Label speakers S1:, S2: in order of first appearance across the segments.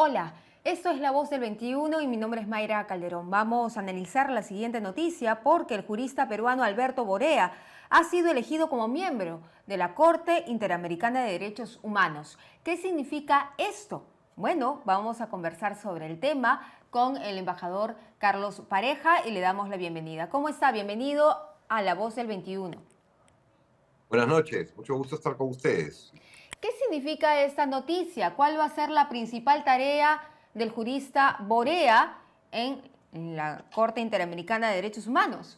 S1: Hola, esto es La Voz del 21 y mi nombre es Mayra Calderón. Vamos a analizar la siguiente noticia porque el jurista peruano Alberto Borea ha sido elegido como miembro de la Corte Interamericana de Derechos Humanos. ¿Qué significa esto? Bueno, vamos a conversar sobre el tema con el embajador Carlos Pareja y le damos la bienvenida. ¿Cómo está? Bienvenido a La Voz del 21.
S2: Buenas noches, mucho gusto estar con ustedes.
S1: ¿Qué significa esta noticia? ¿Cuál va a ser la principal tarea del jurista Borea en la Corte Interamericana de Derechos Humanos?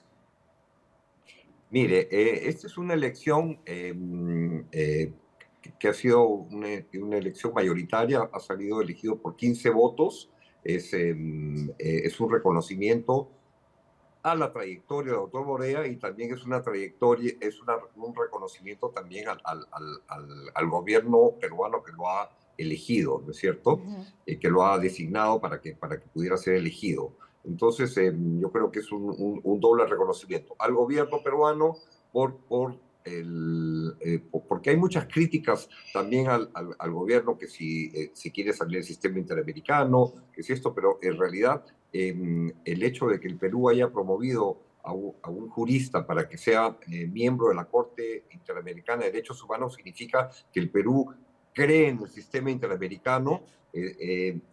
S2: Mire, esta es una elección que ha sido una elección mayoritaria, ha salido elegido por 15 votos, es un reconocimiento a la trayectoria del doctor Borea y también es una trayectoria, un reconocimiento también al gobierno peruano que lo ha elegido, ¿no es cierto?
S1: Ujú.
S2: Que lo ha designado para que pudiera ser elegido. Entonces, yo creo que es un doble reconocimiento al gobierno peruano porque hay muchas críticas también al gobierno que si quiere salir del sistema interamericano, que si esto, pero en realidad el hecho de que el Perú haya promovido a un jurista para que sea miembro de la Corte Interamericana de Derechos Humanos significa que el Perú cree en el sistema interamericano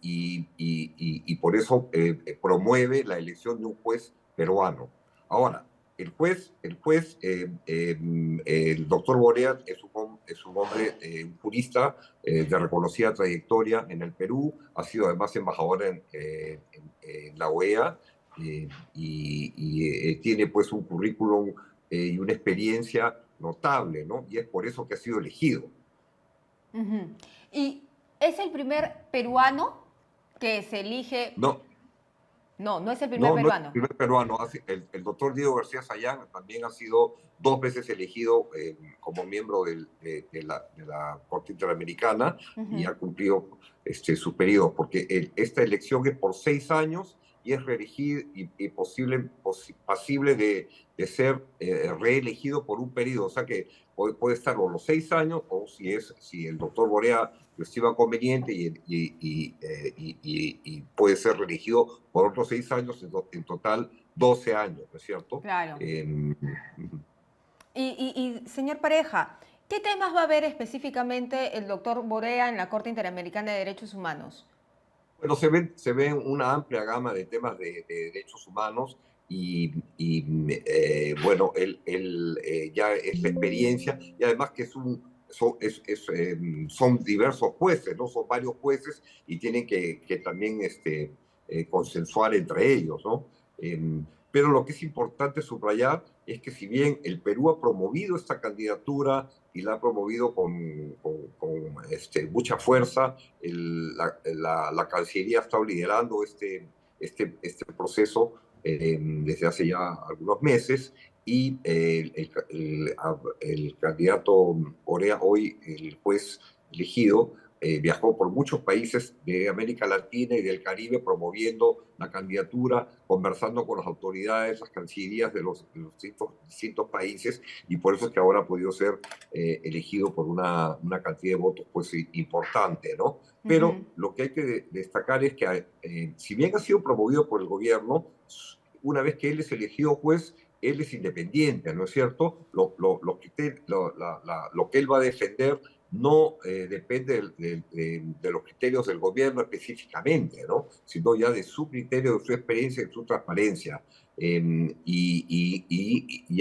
S2: y por eso promueve la elección de un juez peruano. Ahora, el doctor Borea es un hombre, un jurista de reconocida trayectoria en el Perú, ha sido además embajador en la OEA tiene pues un currículum y una experiencia notable, ¿no? Y es por eso que ha sido elegido.
S1: Ujú. ¿Y es el primer peruano que se elige?
S2: No,
S1: No, no es el primer
S2: no, no es el
S1: peruano.
S2: primer peruano. El doctor Diego García Sayán también ha sido dos veces elegido como miembro de la Corte Interamericana y
S1: Ujú.
S2: ha cumplido sus periodos, porque esta elección es por 6 años y es reelegido y pasible de ser reelegido por un periodo. O sea que puede estar o los 6 años o si el doctor Borea lo estima conveniente y puede ser reelegido por otros 6 años, en total 12 años, ¿no es cierto?
S1: Claro.
S2: Eh,
S1: Señor Pareja, ¿qué temas va a ver específicamente el doctor Borea en la Corte Interamericana de Derechos Humanos?
S2: bueno, se ve una amplia gama de temas de derechos humanos bueno, él ya es la experiencia y además que son diversos jueces, ¿no? Son varios jueces y tienen que también consensuar entre ellos, ¿no? Pero lo que es importante subrayar es que si bien el Perú ha promovido esta candidatura y la ha promovido con mucha fuerza, la Cancillería ha estado liderando este proceso desde hace ya algunos meses y el candidato Orea, hoy el juez elegido, viajó por muchos países de América Latina y del Caribe promoviendo la candidatura, conversando con las autoridades, las cancillerías de los distintos países y por eso es que ahora ha podido ser elegido por una cantidad de votos pues importante, ¿no?
S1: Ujú.
S2: Pero lo que hay que destacar es que si bien ha sido promovido por el gobierno, una vez que él es elegido juez, él es independiente, ¿no es cierto? Lo que él va a defender no depende de los criterios del gobierno específicamente, ¿no? Sino ya de su criterio, de su experiencia, de su transparencia. Y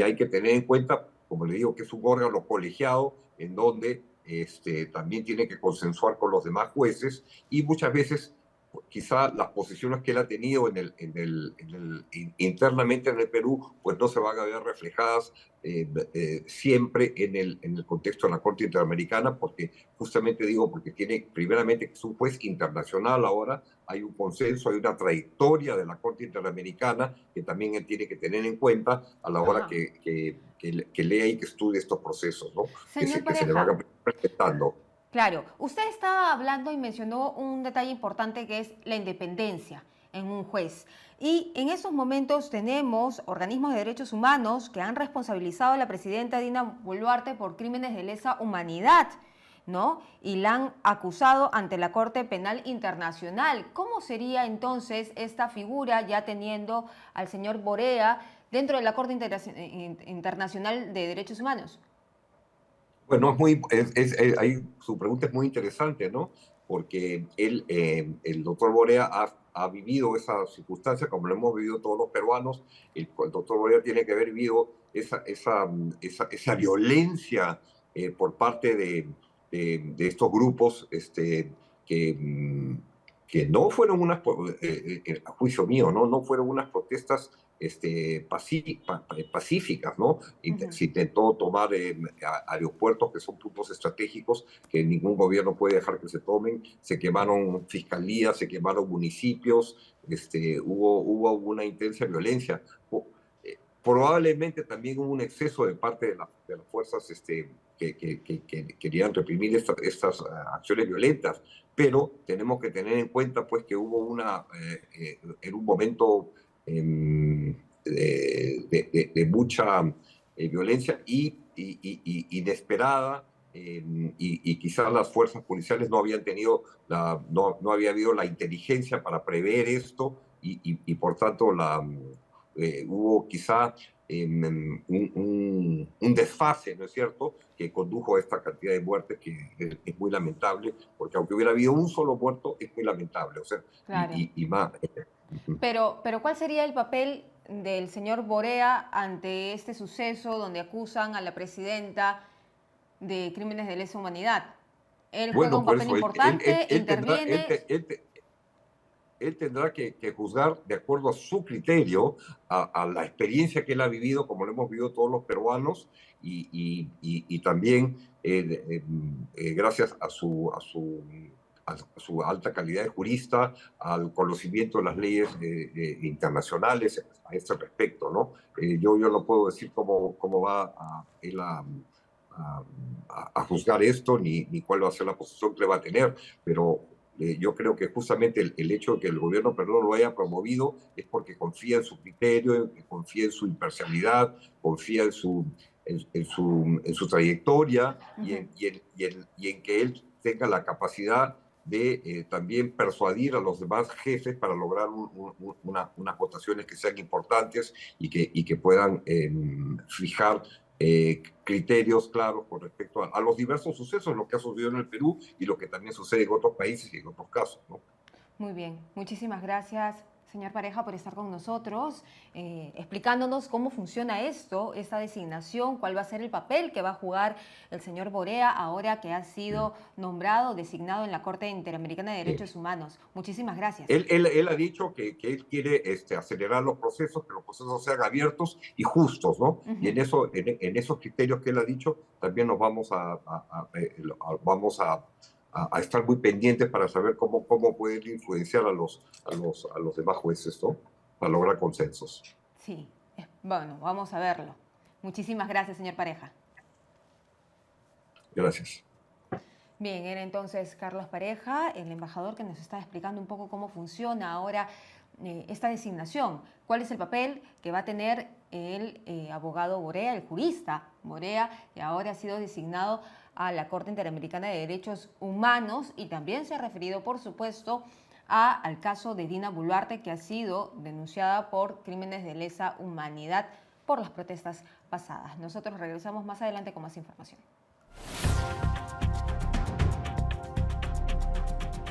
S2: hay que tener en cuenta, como le digo, que es un órgano colegiado en donde también tiene que consensuar con los demás jueces y muchas veces quizá las posiciones que él ha tenido internamente en el Perú, pues no se van a ver reflejadas siempre en el contexto de la Corte Interamericana, porque justamente digo, porque tiene primeramente que es un juez internacional ahora, hay un consenso, hay una trayectoria de la Corte Interamericana que también él tiene que tener en cuenta a la hora
S1: Ajá.
S2: que lea y que estudie estos procesos, ¿no?
S1: Señor
S2: Que se le van
S1: Pareja,
S2: presentando.
S1: claro, usted estaba hablando y mencionó un detalle importante que es la independencia en un juez. Y en estos momentos tenemos organismos de derechos humanos que han responsabilizado a la presidenta Dina Boluarte por crímenes de lesa humanidad. ¿no? Y la han acusado ante la Corte Penal Internacional. ¿Cómo sería entonces esta figura ya teniendo al señor Borea dentro de la Corte Internacional de Derechos Humanos?
S2: Bueno, ahí su pregunta es muy interesante, ¿no? Porque el doctor Borea ha vivido esa circunstancia, como lo hemos vivido todos los peruanos. El doctor Borea tiene que haber vivido esa violencia por parte de estos grupos que, que no fueron a juicio mío, ¿no? No fueron unas protestas pacíficas, ¿no?
S1: Ujú.
S2: Se intentó tomar aeropuertos que son puntos estratégicos que ningún gobierno puede dejar que se tomen, se quemaron fiscalías, se quemaron municipios, hubo una intensa violencia. Probablemente también hubo un exceso de parte de las fuerzas que querían reprimir estas acciones violentas, pero tenemos que tener en cuenta pues que hubo en un momento de mucha violencia inesperada, y quizás las fuerzas policiales no habían tenido no había habido la inteligencia para prever esto, y por tanto hubo quizá un desfase, ¿no es cierto?, que condujo a esta cantidad de muertes, que es muy lamentable, porque aunque hubiera habido un solo muerto, es muy lamentable, o sea,
S1: Claro.
S2: y más.
S1: Pero ¿cuál sería el papel del señor Borea ante este suceso donde acusan a la presidenta de crímenes de lesa humanidad? Él juega
S2: Bueno,
S1: un
S2: por
S1: papel
S2: eso
S1: importante, interviene.
S2: él tendrá que juzgar de acuerdo a su criterio, a la experiencia que él ha vivido, como lo hemos vivido todos los peruanos, y también gracias a su alta calidad de jurista, al conocimiento de las leyes internacionales a este respecto, ¿no? Yo no puedo decir cómo va él a, a juzgar esto, ni cuál va a ser la posición que le va a tener, pero yo creo que justamente el hecho de que el gobierno peruano lo haya promovido es porque confía en su criterio, confía en su imparcialidad, confía en su trayectoria,
S1: Ujú.
S2: y en que él tenga la capacidad de también persuadir a los demás jefes para lograr unas votaciones que sean importantes, y que puedan fijar criterios claros con respecto a los diversos sucesos, lo que ha sucedido en el Perú y lo que también sucede en otros países y en otros casos, ¿no?
S1: Muy bien, muchísimas gracias, señor Pareja, por estar con nosotros, explicándonos cómo funciona esto, esta designación, cuál va a ser el papel que va a jugar el señor Borea ahora que ha sido nombrado, designado en la Corte Interamericana de
S2: Eh,
S1: Derechos Humanos. Muchísimas gracias.
S2: él ha dicho que él quiere acelerar los procesos, que los procesos sean abiertos y justos, ¿no? Y
S1: Ujú.
S2: en esos criterios que él ha dicho, también nos vamos a estar muy pendientes para saber cómo pueden influenciar a los demás jueces, ¿no? Para lograr consensos.
S1: Sí, bueno, vamos a verlo. Muchísimas gracias, señor Pareja.
S2: Gracias.
S1: Bien, era entonces Carlos Pareja, el embajador que nos está explicando un poco cómo funciona ahora esta designación, cuál es el papel que va a tener el abogado Borea, el jurista Borea, que ahora ha sido designado a la Corte Interamericana de Derechos Humanos, y también se ha referido, por supuesto, al caso de Dina Boluarte, que ha sido denunciada por crímenes de lesa humanidad por las protestas pasadas. Nosotros regresamos más adelante con más información.